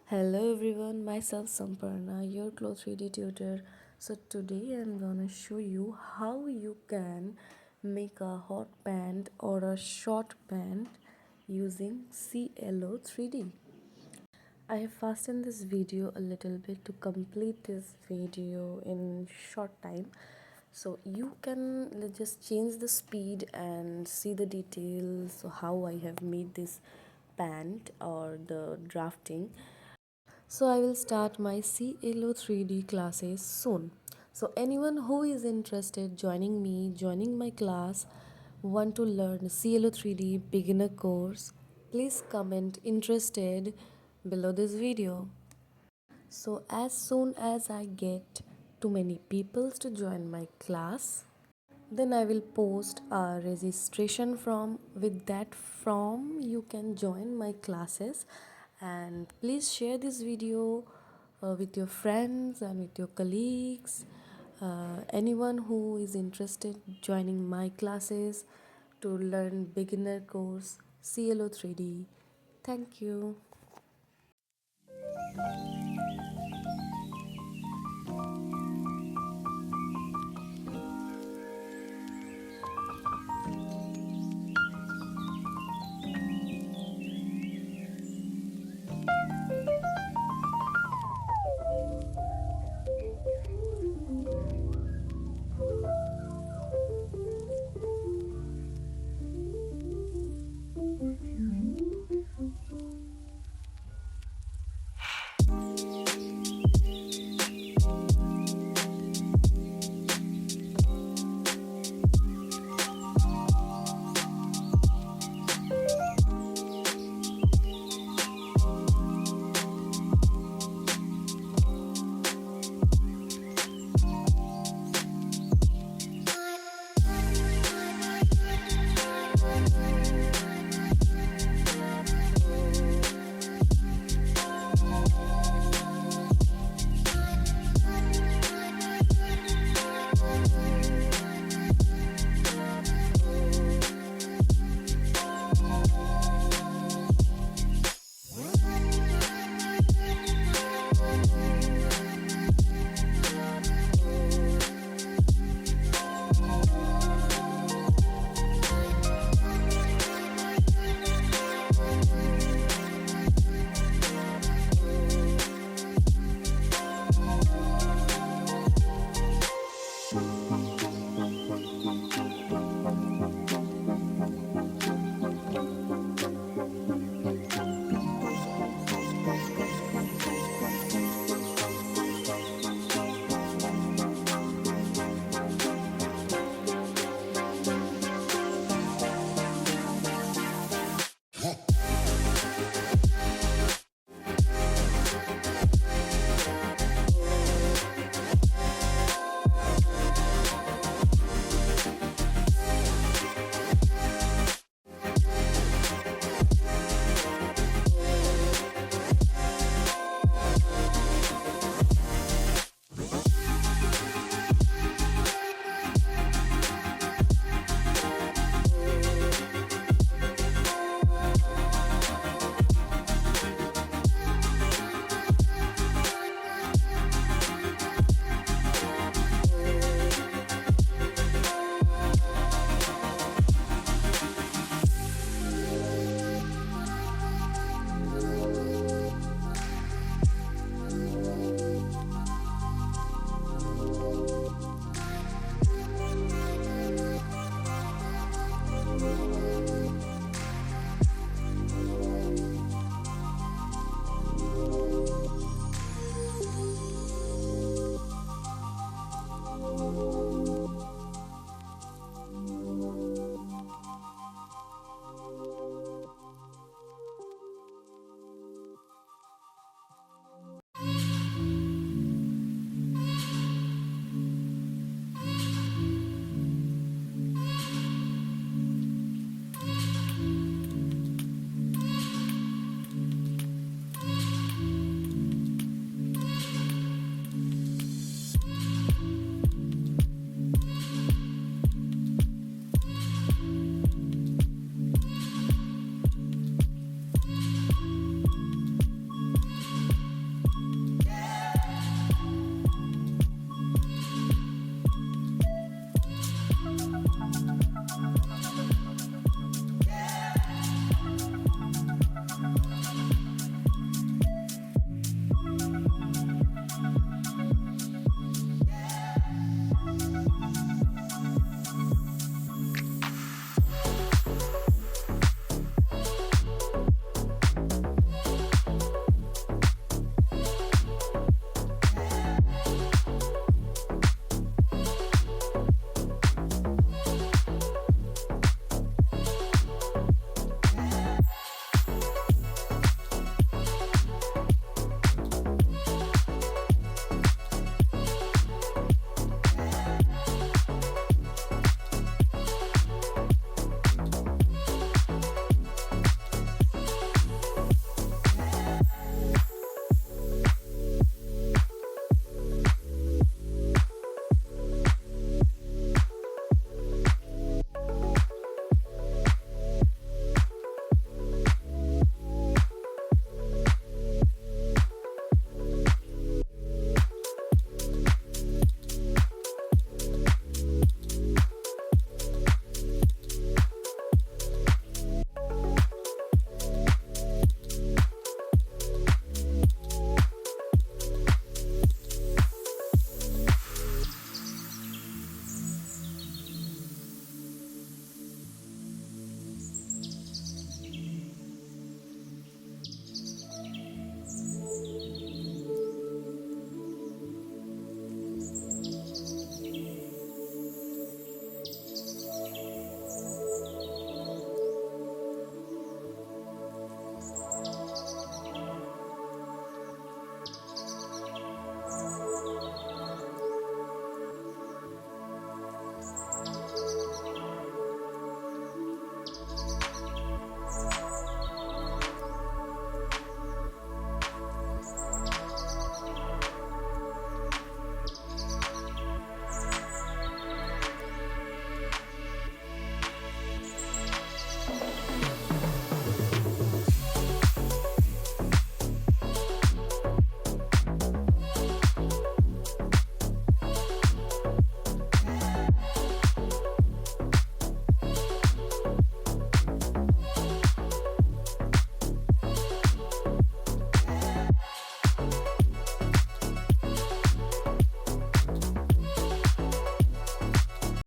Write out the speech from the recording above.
Hello everyone, myself Samparna, your close 3D tutor. So today I'm gonna show you how you can make a hot pant or a short pant using CLO 3D. I have fastened this video a little bit to complete this video in short time. So you can just change the speed and see the details, so how I have made this pant or the drafting. So I will start my CLO 3D classes soon. So anyone who is interested joining my class, want to learn CLO 3D beginner course, please comment interested below this video. So as soon as I get too many people to join my class, then I will post a registration form. With that form you can join my classes, and please share this video with your friends and with your colleagues, anyone who is interested joining my classes to learn beginner course CLO 3D. Thank you.